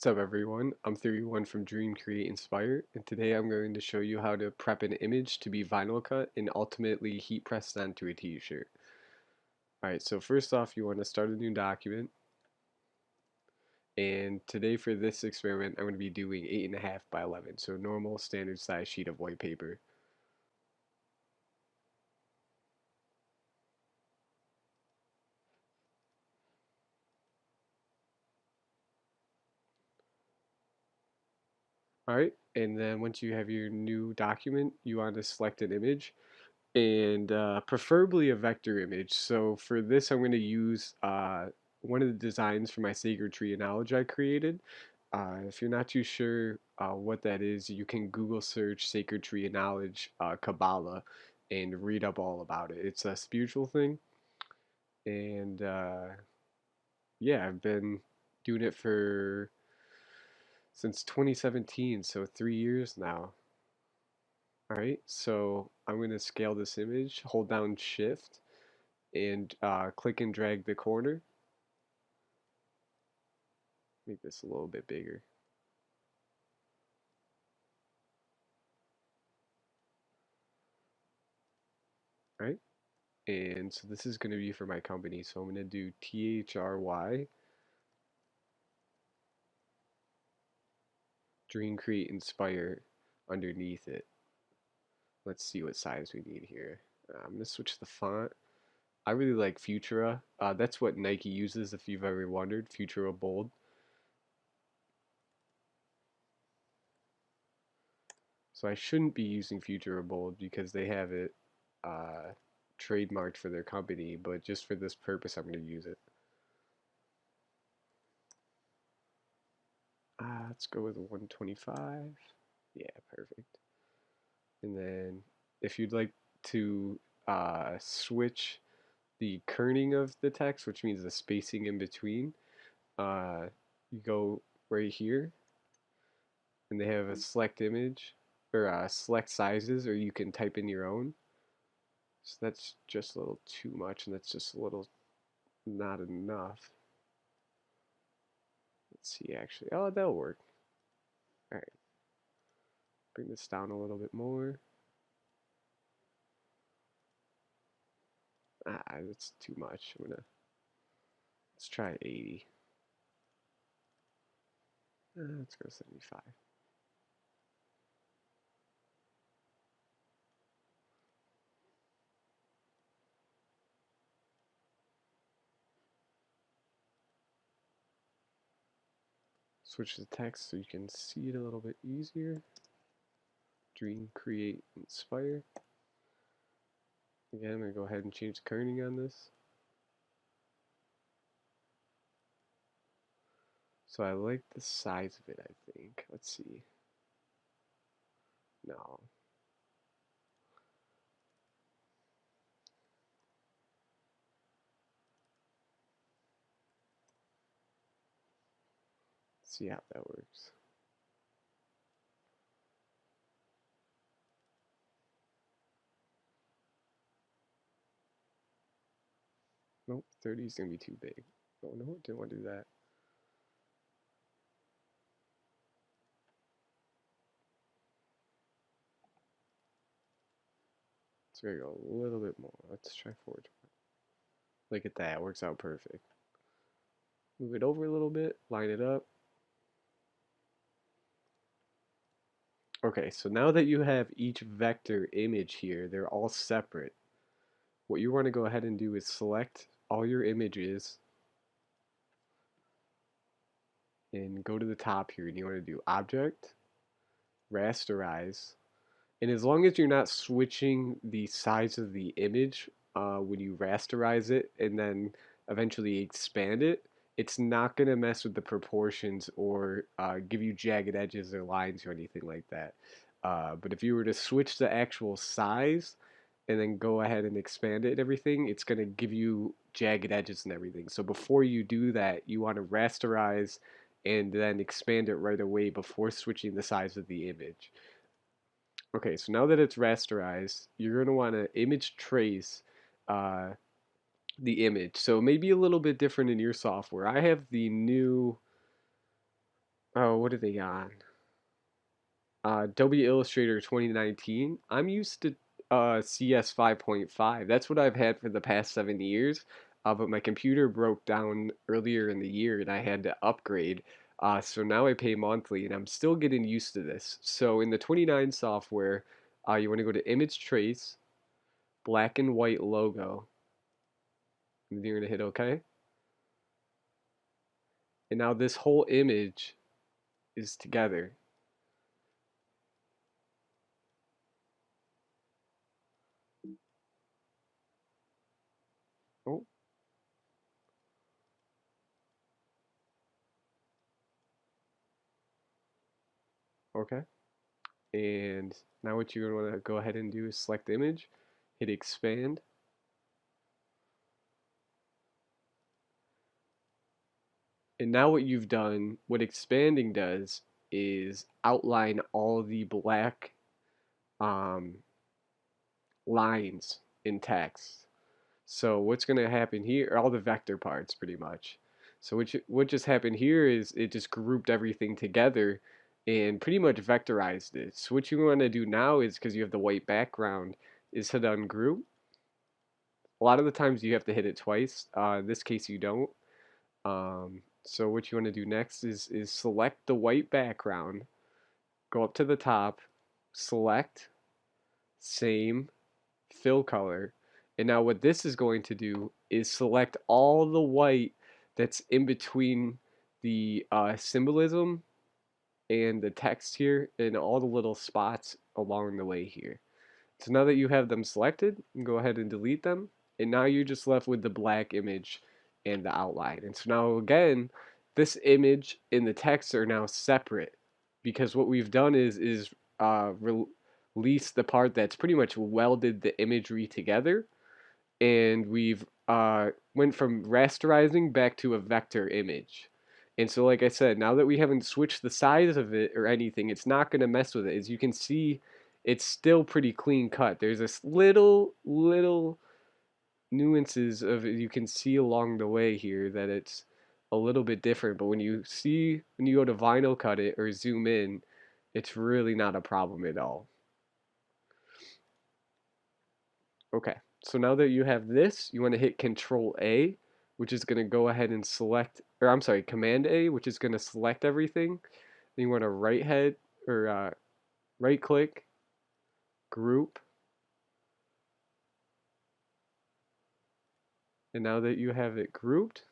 What's up everyone, I'm 31 from Dream, Create, Inspire, and today I'm going to show you how to prep an image to be vinyl cut and ultimately heat pressed onto a t-shirt. Alright, so first off you want to start a new document, and today for this experiment I'm going to be doing 8.5 by 11, so normal standard size sheet of white paper. Alright, and then once you have your new document, you want to select an image, and preferably a vector image. So for this, I'm going to use one of the designs for my sacred tree of knowledge I created. If you're not too sure what that is, you can Google search sacred tree of knowledge Kabbalah and read up all about it. It's a spiritual thing, and yeah, I've been doing it for since 2017, so 3 years now. Alright, so I'm going to scale this image, hold down shift, and click and drag the corner. Make this a little bit bigger. All right, and so this is going to be for my company, so I'm going to do THRY, Dream, Create, Inspire underneath it. Let's see what size we need here. I'm going to switch the font. I really like Futura. That's what Nike uses, if you've ever wondered, Futura Bold. So I shouldn't be using Futura Bold because they have it trademarked for their company, but just for this purpose, I'm going to use it. Let's go with 125. Yeah, perfect. And then if you'd like to switch the kerning of the text, which means the spacing in between, you go right here, and they have a select image or select sizes, or you can type in your own. So that's just a little too much, and that's just a little not enough. Let's see, actually. Oh, that'll work. All right, bring this down a little bit more. That's too much. Let's try 80. Let's go 75. Switch the text so you can see it a little bit easier. Dream, Create, Inspire. Again, I'm going to go ahead and change the kerning on this. So I like the size of it, I think. Let's see. No. Let's see how that works. Nope, 30 is going to be too big. Oh no, didn't want to do that. So we're going to go a little bit more. Let's try 420. Look at that, it works out perfect. Move it over a little bit, line it up. Okay, so now that you have each vector image here, they're all separate. What you want to go ahead and do is select all your images and go to the top here, and you want to do Object, Rasterize, and as long as you're not switching the size of the image when you rasterize it and then eventually expand it, it's not going to mess with the proportions or give you jagged edges or lines or anything like that. But if you were to switch the actual size and then go ahead and expand it and everything, it's going to give you jagged edges and everything. So before you do that, you want to rasterize and then expand it right away before switching the size of the image. Okay, so now that it's rasterized, you're going to want to image trace uh, the image. So maybe a little bit different in your software. I have the new Oh, what are they on? Adobe Illustrator 2019. I'm used to CS 5.5. That's what I've had for the past 7 years. But my computer broke down earlier in the year and I had to upgrade. So now I pay monthly and I'm still getting used to this. So in the 29 software, you want to go to Image Trace, black and white logo, and you're going to hit OK. And now this whole image is together. Oh, okay. And now what you're going to want to go ahead and do is select the image, hit expand. And now what you've done, what expanding does is outline all the black um, lines in text. So what's going to happen here, all the vector parts pretty much. So what just happened here is it just grouped everything together and pretty much vectorized it. So what you want to do now is, because you have the white background, is hit ungroup. A lot of the times you have to hit it twice. In this case you don't. So what you want to do next is select the white background, go up to the top, select same fill color, and now what this is going to do is select all the white that's in between the symbolism and the text here and all the little spots along the way here. So now that you have them selected, you can go ahead and delete them. And now you're just left with the black image and the outline. And so now again, this image and the text are now separate because what we've done is release the part that's pretty much welded the imagery together, and we've went from rasterizing back to a vector image. And so, like I said, now that we haven't switched the size of it or anything, it's not going to mess with it. As you can see, it's still pretty clean cut. There's this little nuances of it you can see along the way here that it's a little bit different. But when you go to vinyl cut it or zoom in, it's really not a problem at all. Okay, so now that you have this, you want to hit Control A, which is going to go ahead and select, or I'm sorry, Command A, which is going to select everything. Then you want to right click, group, and now that you have it grouped,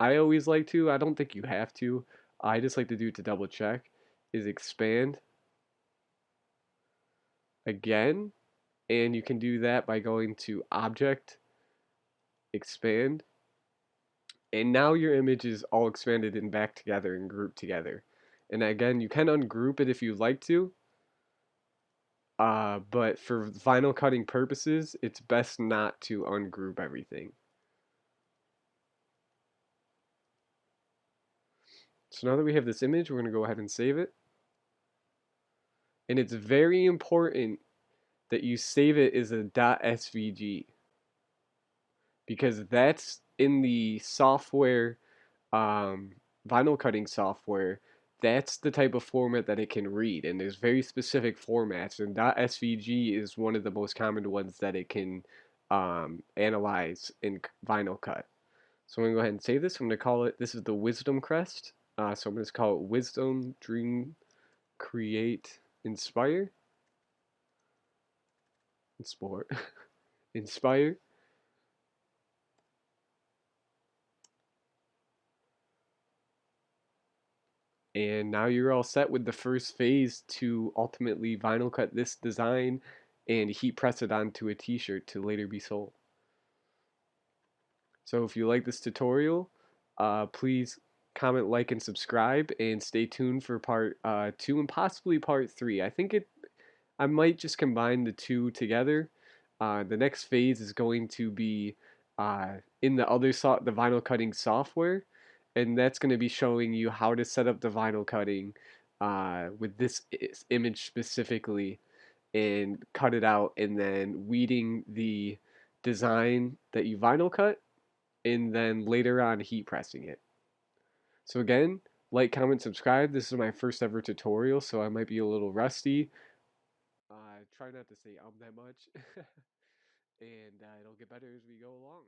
I always like to, I don't think you have to, I just like to do it to double check, is expand again, and you can do that by going to Object, Expand, and now your image is all expanded and back together and grouped together. And again, you can ungroup it if you'd like to, but for vinyl cutting purposes, it's best not to ungroup everything. So now that we have this image, we're going to go ahead and save it. And it's very important that you save it as a .svg because that's in the software, um, vinyl cutting software. That's the type of format that it can read, and there's very specific formats, and .svg is one of the most common ones that it can analyze in vinyl cut. So I'm going to go ahead and save this. I'm going to call it, this is the Wisdom Crest. So I'm going to call it Wisdom, Dream, Create, Inspire, Sport, Inspire. And now you're all set with the first phase to ultimately vinyl cut this design and heat press it onto a t-shirt to later be sold. So if you like this tutorial, please comment, like, and subscribe, and stay tuned for part 2 and possibly part 3. I might just combine the two together. The next phase is going to be in the vinyl cutting software, and that's going to be showing you how to set up the vinyl cutting with this image specifically and cut it out, and then weeding the design that you vinyl cut, and then later on heat pressing it. So again, Like, comment, subscribe. This is my first ever tutorial, so I might be a little rusty. Try not to say that much, and it'll get better as we go along.